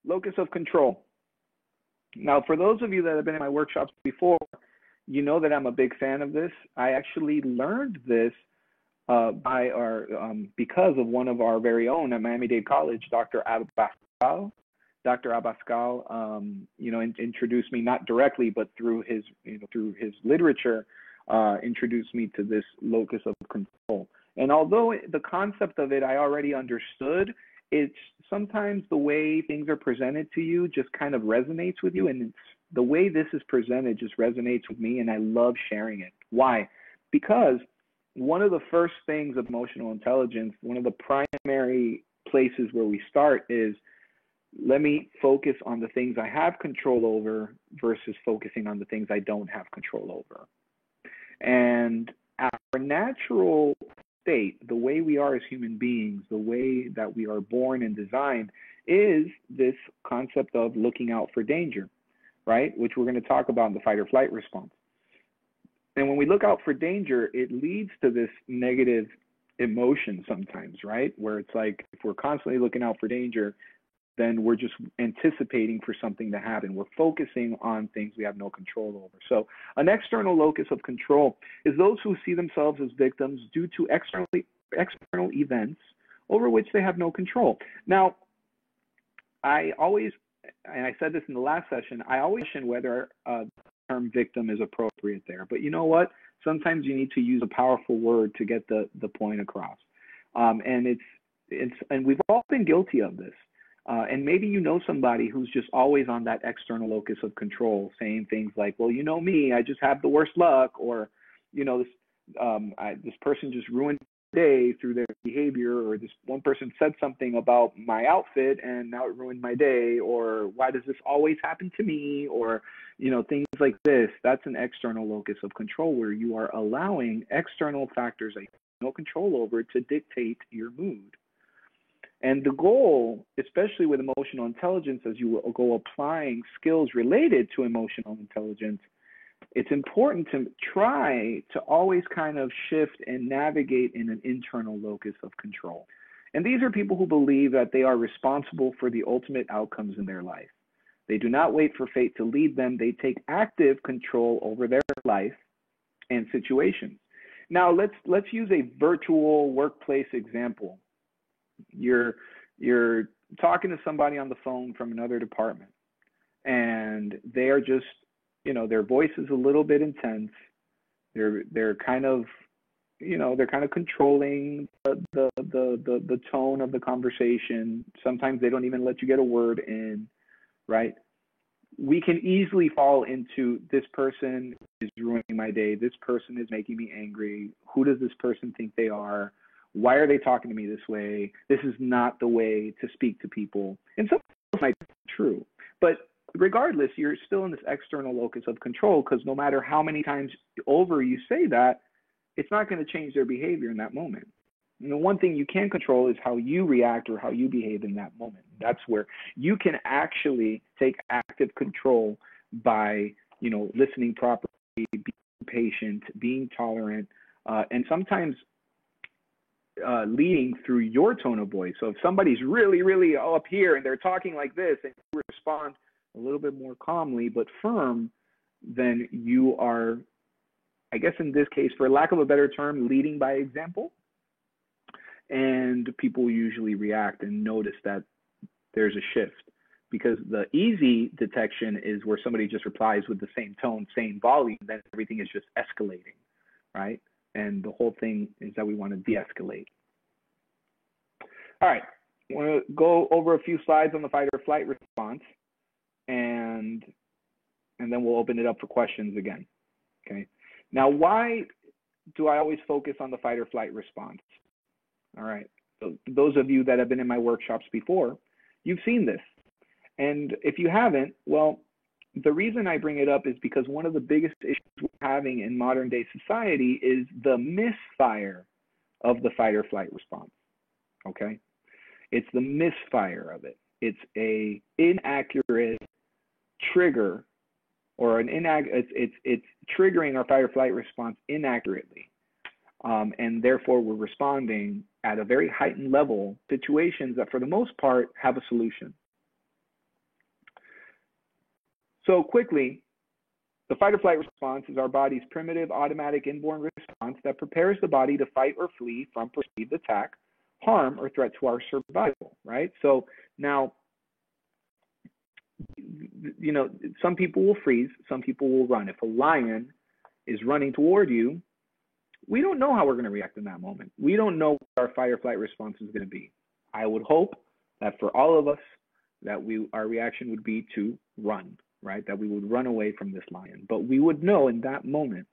Locus of control. Now, for those of you that have been in my workshops before, you know that I'm a big fan of this. I actually learned this because of one of our very own at Miami-Dade College, Dr. Abascal. Dr. Abascal, introduced me not directly, but through his literature, introduced me to this locus of control. And although the concept of it I already understood, it's sometimes the way things are presented to you just kind of resonates with you, and the way this is presented just resonates with me, and I love sharing it. Why? Because one of the first things of emotional intelligence, one of the primary places where we start is, let me focus on the things I have control over versus focusing on the things I don't have control over. And our natural state, the way we are as human beings, the way that we are born and designed, is this concept of looking out for danger, right? Which we're going to talk about in the fight or flight response. And when we look out for danger, it leads to this negative emotion sometimes, right? Where it's like, if we're constantly looking out for danger, then we're just anticipating for something to happen. We're focusing on things we have no control over. So an external locus of control is those who see themselves as victims due to external events over which they have no control. Now, I always, and I said this in the last session, I always question whether the term victim is appropriate there. But you know what? Sometimes you need to use a powerful word to get the point across. And we've all been guilty of this. And maybe you know somebody who's just always on that external locus of control, saying things like, well, you know me, I just have the worst luck, or, this person just ruined my day through their behavior, or this one person said something about my outfit and now it ruined my day, or why does this always happen to me, or, things like this. That's an external locus of control where you are allowing external factors that you have no control over to dictate your mood. And the goal, especially with emotional intelligence, as you go applying skills related to emotional intelligence, it's important to try to always kind of shift and navigate in an internal locus of control. And these are people who believe that they are responsible for the ultimate outcomes in their life. They do not wait for fate to lead them. They take active control over their life and situations. Now, let's use a virtual workplace example. You're talking to somebody on the phone from another department, and they are just, their voice is a little bit intense. They're kind of, they're kind of controlling the tone of the conversation. Sometimes they don't even let you get a word in, right? We can easily fall into, this person is ruining my day. This person is making me angry. Who does this person think they are? Why are they talking to me this way? This is not the way to speak to people. And some might be true. But regardless, you're still in this external locus of control, because no matter how many times over you say that, it's not going to change their behavior in that moment. And the one thing you can control is how you react or how you behave in that moment. That's where you can actually take active control by, listening properly, being patient, being tolerant, and sometimes leading through your tone of voice. So if somebody's really, really up here and they're talking like this, and you respond a little bit more calmly but firm, then you are, I guess in this case, for lack of a better term, leading by example. And people usually react and notice that there's a shift, because the easy detection is where somebody just replies with the same tone, same volume, then everything is just escalating, right? And the whole thing is that we want to de-escalate. All right, I want to go over a few slides on the fight or flight response, and then we'll open it up for questions again, okay? Now, why do I always focus on the fight or flight response? All right, so those of you that have been in my workshops before, you've seen this. And if you haven't, well, the reason I bring it up is because one of the biggest issues we're having in modern day society is the misfire of the fight or flight response, okay? It's the misfire of it. It's a inaccurate trigger, or it's triggering our fight or flight response inaccurately. And therefore we're responding at a very heightened level, situations that for the most part have a solution. So quickly, the fight or flight response is our body's primitive automatic inborn response that prepares the body to fight or flee from perceived attack, harm, or threat to our survival, right? So now, you know, some people will freeze, some people will run. If a lion is running toward you, we don't know how we're going to react in that moment. We don't know what our fight or flight response is going to be. I would hope that for all of us, that our reaction would be to run, right? That we would run away from this lion. But we would know in that moment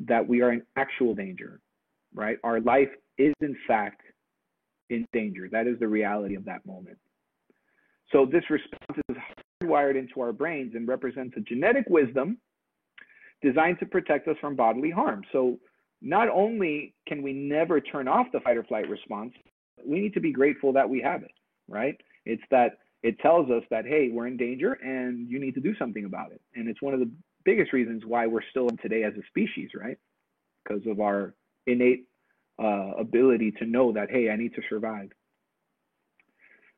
that we are in actual danger, right? Our life is in fact in danger. That is the reality of that moment. So this response is hardwired into our brains and represents a genetic wisdom designed to protect us from bodily harm. So not only can we never turn off the fight or flight response, we need to be grateful that we have it, right? It's that it tells us that, hey, we're in danger and you need to do something about it. And it's one of the biggest reasons why we're still in today as a species, right? Because of our innate ability to know that, hey, I need to survive.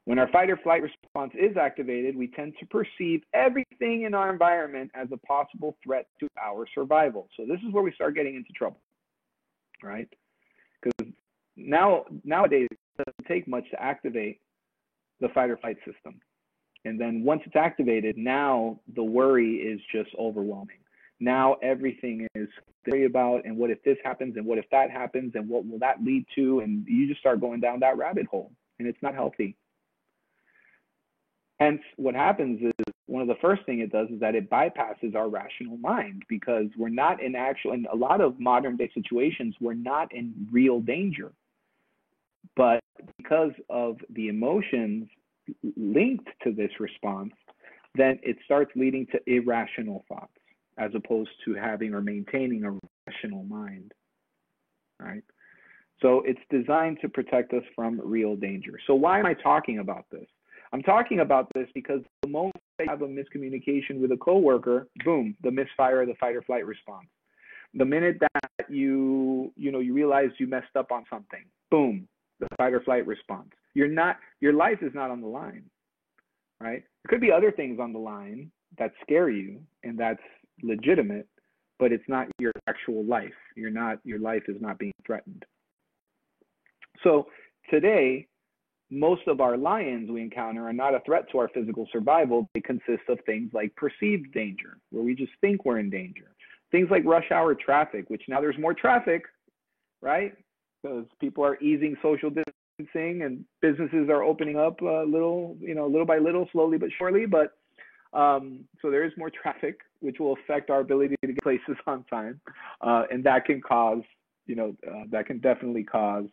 When our fight or flight response is activated, we tend to perceive everything in our environment as a possible threat to our survival. So this is where we start getting into trouble, right? Because nowadays, it doesn't take much to activate the fight or flight system. And then once it's activated, now the worry is just overwhelming. Now everything is worry about, and what if this happens, and what if that happens, and what will that lead to? And you just start going down that rabbit hole, and it's not healthy. Hence, what happens is one of the first things it does is that it bypasses our rational mind, because we're not in in a lot of modern day situations, we're not in real danger. But because of the emotions linked to this response, then it starts leading to irrational thoughts as opposed to having or maintaining a rational mind, right? So it's designed to protect us from real danger. So why am I talking about this? I'm talking about this because the moment I have a miscommunication with a coworker, boom, the misfire of the fight or flight response. The minute that you realize you messed up on something, boom, the fight or flight response. Your life is not on the line, right? There could be other things on the line that scare you, and that's legitimate, but it's not your actual life. Your life is not being threatened. So today, most of our lions we encounter are not a threat to our physical survival. They consist of things like perceived danger, where we just think we're in danger. Things like rush hour traffic, which now there's more traffic, right? Because people are easing social distancing and businesses are opening up little by little, slowly but surely. But so there is more traffic, which will affect our ability to get places on time, and that can cause, that can definitely cause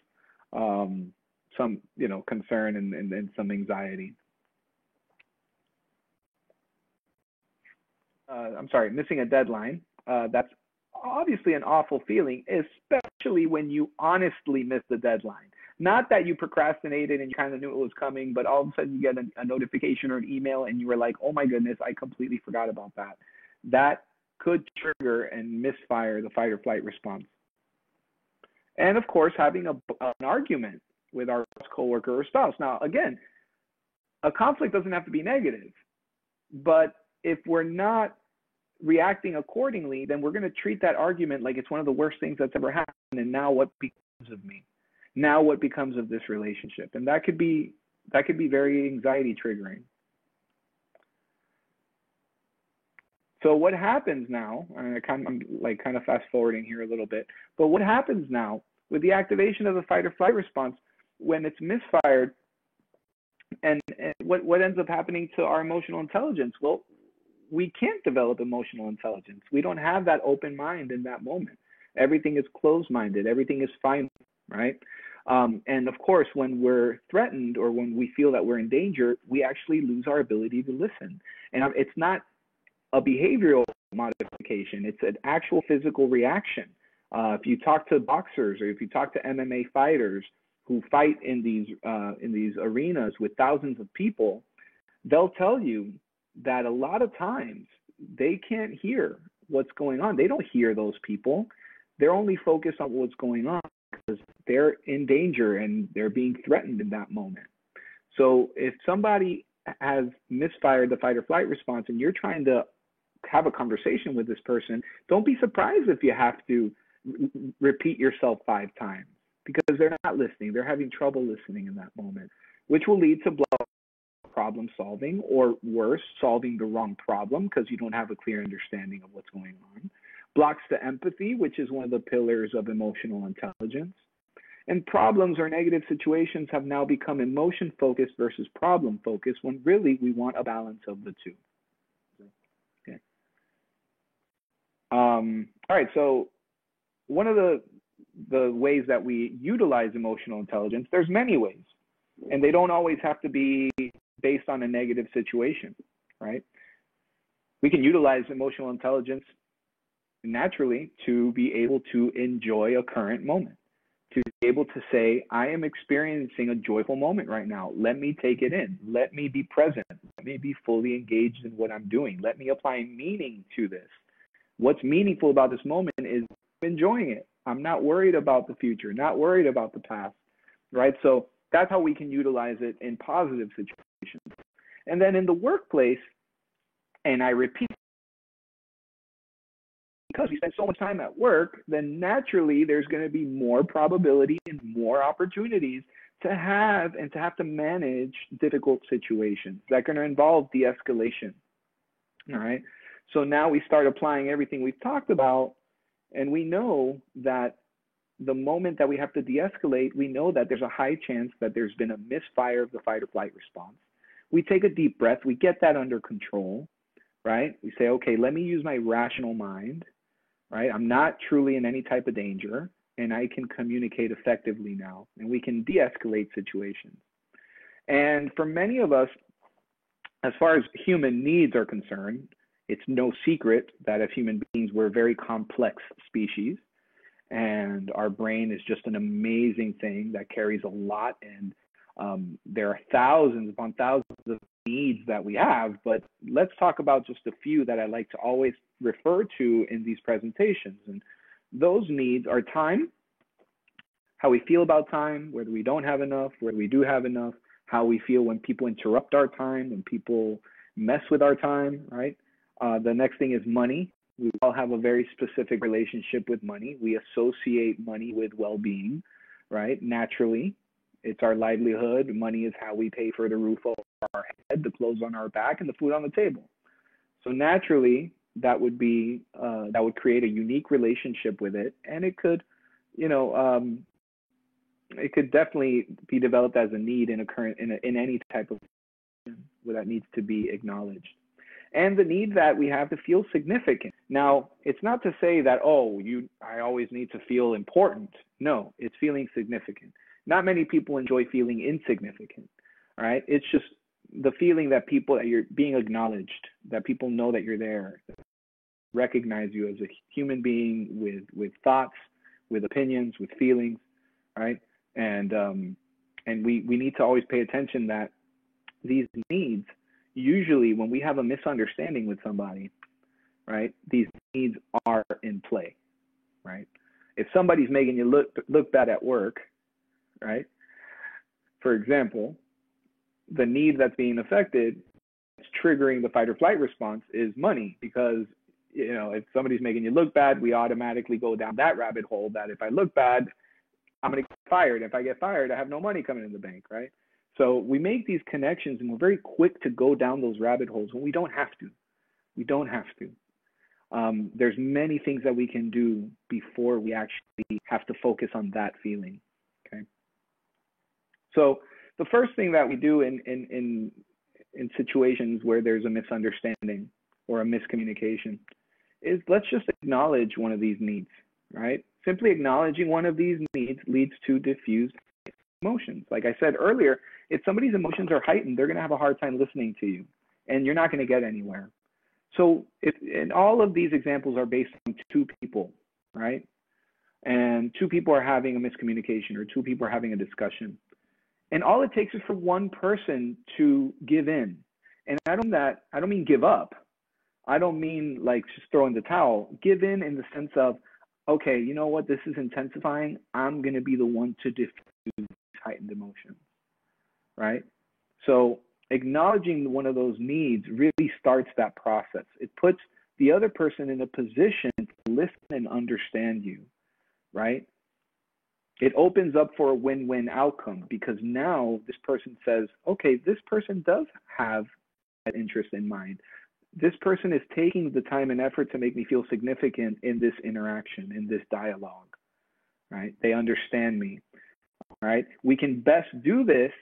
some, concern and some anxiety. I'm sorry, missing a deadline. That's obviously an awful feeling, especially when you honestly miss the deadline. Not that you procrastinated and you kind of knew it was coming, but all of a sudden you get a notification or an email and you were like, oh my goodness, I completely forgot about that. That could trigger and misfire the fight or flight response. And of course, having an argument with our coworker or spouse. Now, again, a conflict doesn't have to be negative, but if we're not reacting accordingly, then we're going to treat that argument like it's one of the worst things that's ever happened. And now what becomes of me? Now what becomes of this relationship? And that could be very anxiety triggering. So what happens now, and I'm kind of fast forwarding here a little bit, but what happens now with the activation of the fight or flight response when it's misfired, and what ends up happening to our emotional intelligence? Well, we can't develop emotional intelligence. We don't have that open mind in that moment. Everything is closed-minded. Everything is fine, right? And of course, when we're threatened or when we feel that we're in danger, we actually lose our ability to listen. And it's not a behavioral modification. It's an actual physical reaction. If you talk to boxers or if you talk to MMA fighters who fight in these arenas with thousands of people, they'll tell you that a lot of times they can't hear what's going on. They don't hear those people. They're only focused on what's going on because they're in danger and they're being threatened in that moment. So if somebody has misfired the fight or flight response and you're trying to have a conversation with this person, don't be surprised if you have to repeat yourself 5 times because they're not listening. They're having trouble listening in that moment, which will lead to problem solving, or worse, solving the wrong problem because you don't have a clear understanding of what's going on. Blocks to empathy, which is one of the pillars of emotional intelligence. And problems or negative situations have now become emotion focused versus problem focused when really we want a balance of the two. Okay. All right, so one of the ways that we utilize emotional intelligence, there's many ways, and they don't always have to be based on a negative situation, right? We can utilize emotional intelligence naturally to be able to enjoy a current moment, to be able to say, I am experiencing a joyful moment right now. Let me take it in. Let me be present. Let me be fully engaged in what I'm doing. Let me apply meaning to this. What's meaningful about this moment is enjoying it. I'm not worried about the future, not worried about the past, right? So that's how we can utilize it in positive situations. And then in the workplace, and I repeat, because we spend so much time at work, then naturally there's going to be more probability and more opportunities to have to manage difficult situations that are going to involve de-escalation. All right. So now we start applying everything we've talked about, and we know that the moment that we have to de-escalate, we know that there's a high chance that there's been a misfire of the fight or flight response. We take a deep breath, we get that under control, right? We say, okay, let me use my rational mind, right? I'm not truly in any type of danger, and I can communicate effectively now, and we can de-escalate situations. And for many of us, as far as human needs are concerned, it's no secret that as human beings, we're a very complex species, and our brain is just an amazing thing that carries a lot, and there are thousands upon thousands of needs that we have, but let's talk about just a few that I like to always refer to in these presentations. And those needs are time, how we feel about time, whether we don't have enough, whether we do have enough, how we feel when people interrupt our time, when people mess with our time, right? The next thing is money. We all have a very specific relationship with money. We associate money with well-being, right? Naturally, it's our livelihood. Money is how we pay for the roof over our head, the clothes on our back, and the food on the table. So naturally, that would be that would create a unique relationship with it, and it could, it could definitely be developed as a need in any type of where that needs to be acknowledged. And the need that we have to feel significant. Now, it's not to say that, I always need to feel important. No, it's feeling significant. Not many people enjoy feeling insignificant, all right? It's just the feeling that you're being acknowledged, that people know that you're there, recognize you as a human being with thoughts, with opinions, with feelings, right? And we need to always pay attention that these needs, usually when we have a misunderstanding with somebody, right, these needs are in play, right? If somebody's making you look bad at work, right, for example, the need that's being affected, it's triggering the fight or flight response is money, because if somebody's making you look bad, we automatically go down that rabbit hole that if I look bad, I'm going to get fired. If I get fired, I have no money coming in the bank, right? So we make these connections, and we're very quick to go down those rabbit holes when we don't have to. We don't have to. There's many things that we can do before we actually have to focus on that feeling. Okay. So the first thing that we do in situations where there's a misunderstanding or a miscommunication is let's just acknowledge one of these needs, right? Simply acknowledging one of these needs leads to diffused emotions. Like I said earlier, if somebody's emotions are heightened, they're going to have a hard time listening to you, and you're not going to get anywhere. So and all of these examples are based on two people, right? And two people are having a miscommunication, or two people are having a discussion. And all it takes is for one person to give in. And I don't mean give up. I don't mean like just throw in the towel. Give in the sense of, okay, you know what, this is intensifying. I'm going to be the one to diffuse heightened emotions, right? So acknowledging one of those needs really starts that process. It puts the other person in a position to listen and understand you, right? It opens up for a win-win outcome, because now this person says, okay, this person does have that interest in mind. This person is taking the time and effort to make me feel significant in this interaction, in this dialogue, right? They understand me, right? We can best do this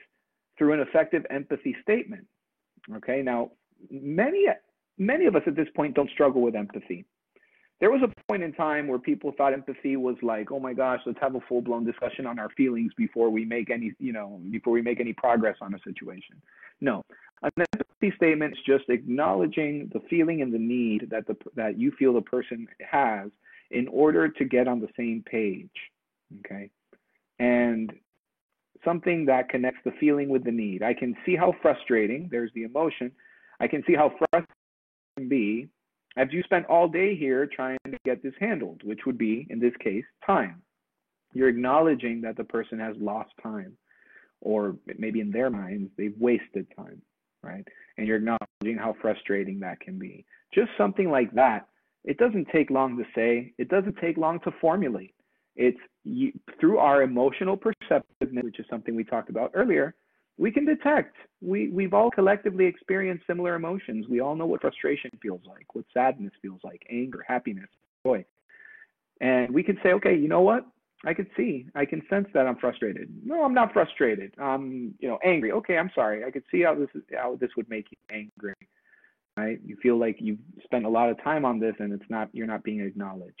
through an effective empathy statement, okay? Now, many of us at this point don't struggle with empathy. There was a point in time where people thought empathy was like, oh my gosh, let's have a full-blown discussion on our feelings before we make any, before we make any progress on a situation. No, an empathy statement is just acknowledging the feeling and the need that you feel the person has in order to get on the same page, okay? And something that connects the feeling with the need. I can see how frustrating, there's the emotion, I can see how frustrating it can be as you spent all day here trying to get this handled, which would be, in this case, time. You're acknowledging that the person has lost time, or maybe in their minds, they've wasted time, right? And you're acknowledging how frustrating that can be. Just something like that. It doesn't take long to say. It doesn't take long to formulate. It's through our emotional perceptiveness, which is something we talked about earlier, we can detect. We've all collectively experienced similar emotions. We all know what frustration feels like, what sadness feels like, anger, happiness, joy. And we can say, okay, you know what? I can sense that I'm frustrated. No, I'm not frustrated. I'm, angry. Okay, I'm sorry. I could see how this would make you angry, right? You feel like you've spent a lot of time on this and you're not being acknowledged.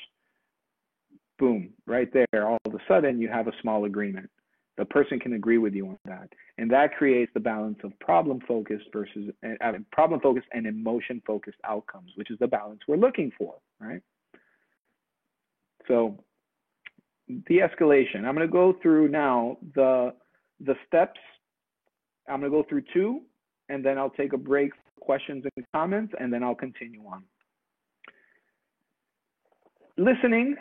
Boom, right there. All of a sudden, you have a small agreement. The person can agree with you on that. And that creates the balance of problem-focused and emotion-focused outcomes, which is the balance we're looking for, right? So de-escalation. I'm going to go through now the steps. I'm going to go through 2, and then I'll take a break for questions and comments, and then I'll continue on. Listening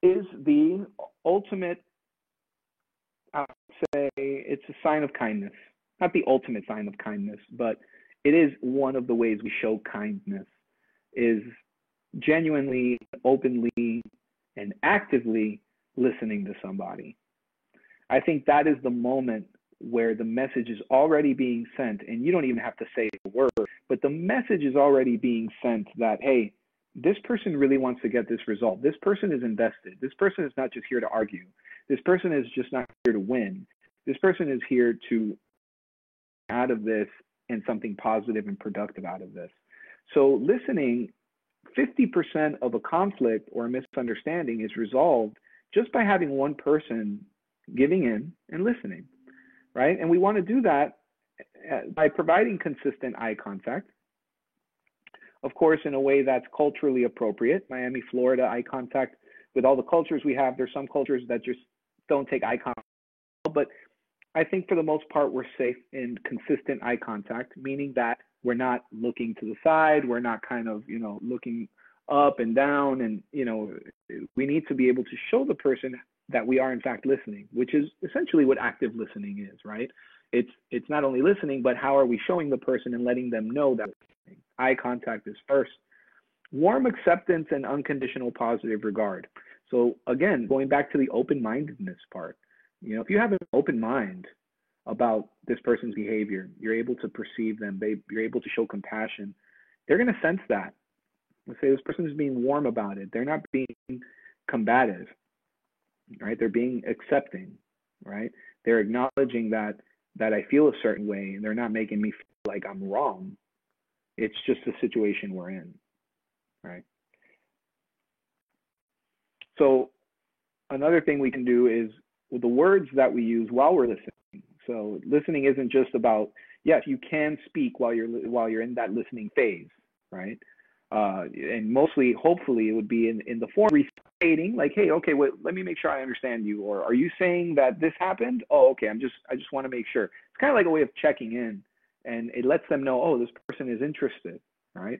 is the ultimate, I would say, it's a sign of kindness. Not the ultimate sign of kindness, but it is one of the ways we show kindness, is genuinely, openly, and actively listening to somebody. I think that is the moment where the message is already being sent, and you don't even have to say a word, but the message is already being sent that, hey, this person really wants to get this resolved. This person is invested. This person is not just here to argue. This person is just not here to win. This person is here to out of this and something positive and productive out of this. So listening, 50% of a conflict or a misunderstanding is resolved just by having one person giving in and listening, right? And we want to do that by providing consistent eye contact, of course, in a way that's culturally appropriate. Miami, Florida, eye contact, with all the cultures we have, there's some cultures that just don't take eye contact, but I think for the most part, we're safe in consistent eye contact, meaning that we're not looking to the side, we're not kind of, looking up and down, and, we need to be able to show the person that we are in fact listening, which is essentially what active listening is, right? It's not only listening, but how are we showing the person and letting them know that we're listening. Eye contact is first. Warm acceptance and unconditional positive regard. So again, going back to the open-mindedness part, if you have an open mind about this person's behavior, you're able to perceive them, you're able to show compassion, they're going to sense that. Let's say this person is being warm about it. They're not being combative, right? They're being accepting, right? They're acknowledging that I feel a certain way, and they're not making me feel like I'm wrong. It's just the situation we're in, right? So another thing we can do is with the words that we use while we're listening. So listening isn't just about, yes, you can speak while you're in that listening phase, right? And mostly, hopefully, it would be in the form of restating, like, hey, okay, wait, let me make sure I understand you. Or are you saying that this happened? Oh, okay, I just want to make sure. It's kind of like a way of checking in, and it lets them know, oh, this person is interested, right?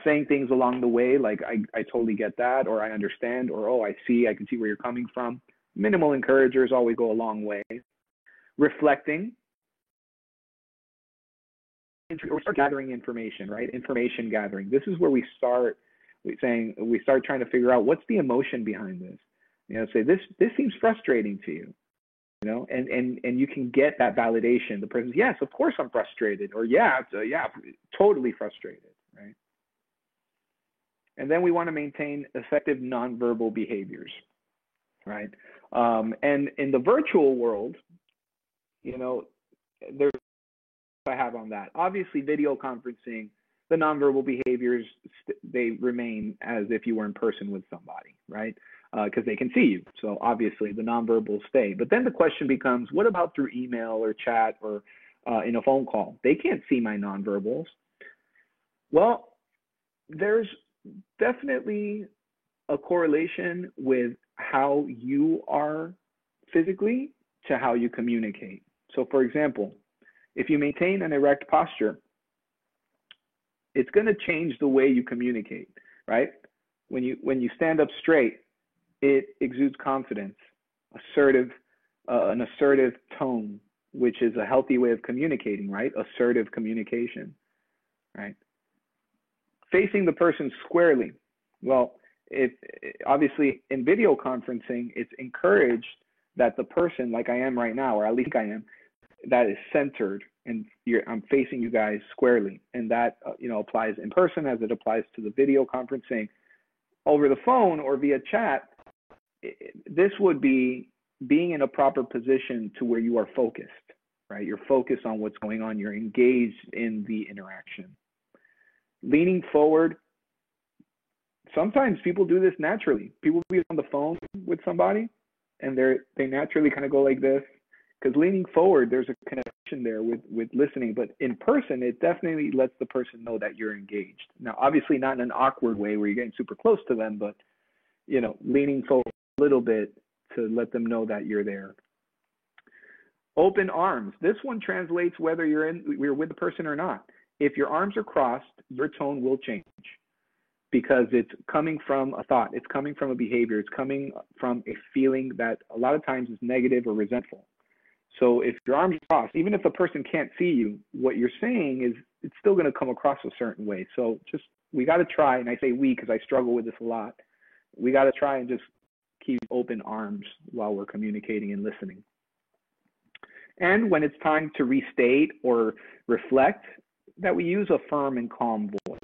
Saying things along the way, like, I totally get that, or I understand, or, oh, I can see where you're coming from. Minimal encouragers always go a long way. Reflecting. start gathering information, right? Information gathering. This is where we start trying to figure out what's the emotion behind this. Say this seems frustrating to you, and you can get that validation. The person's, yes, of course I'm frustrated, or yeah, totally frustrated, right? And then we want to maintain effective nonverbal behaviors, right? And in the virtual world, there's I have on that. Obviously, video conferencing, the nonverbal behaviors, they remain as if you were in person with somebody, right? Because they can see you. So obviously, the nonverbals stay. But then the question becomes, what about through email or chat or in a phone call? They can't see my nonverbals. Well, there's definitely a correlation with how you are physically to how you communicate. So for example, if you maintain an erect posture, it's going to change the way you communicate, right? When you stand up straight, it exudes confidence, an assertive tone, which is a healthy way of communicating, right? Assertive communication, right? Facing the person squarely. Well, obviously in video conferencing, it's encouraged that the person, like I am right now, or at least I am, that is centered, and I'm facing you guys squarely, and that applies in person as it applies to the video conferencing. Over the phone or via chat, this would be being in a proper position to where you are focused, right? You're focused on what's going on. You're engaged in the interaction. Leaning forward. Sometimes people do this naturally. People be on the phone with somebody, and they naturally kind of go like this. Because leaning forward, there's a connection there with listening. But in person, it definitely lets the person know that you're engaged. Now, obviously not in an awkward way where you're getting super close to them, but leaning forward a little bit to let them know that you're there. Open arms. This one translates whether you're with the person or not. If your arms are crossed, your tone will change because it's coming from a thought. It's coming from a behavior. It's coming from a feeling that a lot of times is negative or resentful. So if your arms are crossed, even if the person can't see you, what you're saying is it's still going to come across a certain way. So we got to try, and I say we because I struggle with this a lot. We got to try and just keep open arms while we're communicating and listening. And when it's time to restate or reflect, that we use a firm and calm voice,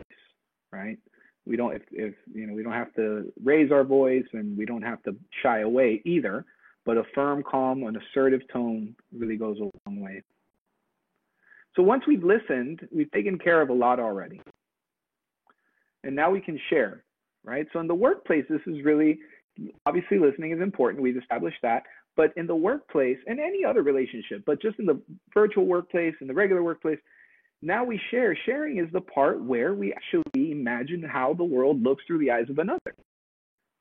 right? We don't we don't have to raise our voice, and we don't have to shy away either. But a firm, calm, and assertive tone really goes a long way. So once we've listened, we've taken care of a lot already. And now we can share, right? So in the workplace, this is really, obviously listening is important. We've established that. But in the workplace, and any other relationship, but just in the virtual workplace, in the regular workplace, now we share. Sharing is the part where we actually imagine how the world looks through the eyes of another.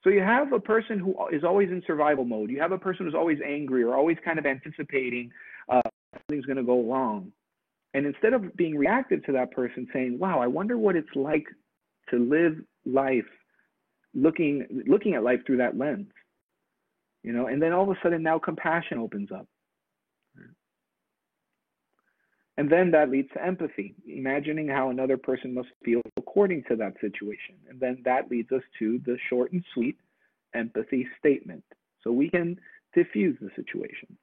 So you have a person who is always in survival mode. You have a person who's always angry or always kind of anticipating something's going to go wrong. And instead of being reactive to that person, saying, wow, I wonder what it's like to live life looking at life through that lens, and then all of a sudden now compassion opens up. And then that leads to empathy, imagining how another person must feel according to that situation. And then that leads us to the short and sweet empathy statement. So we can diffuse the situation.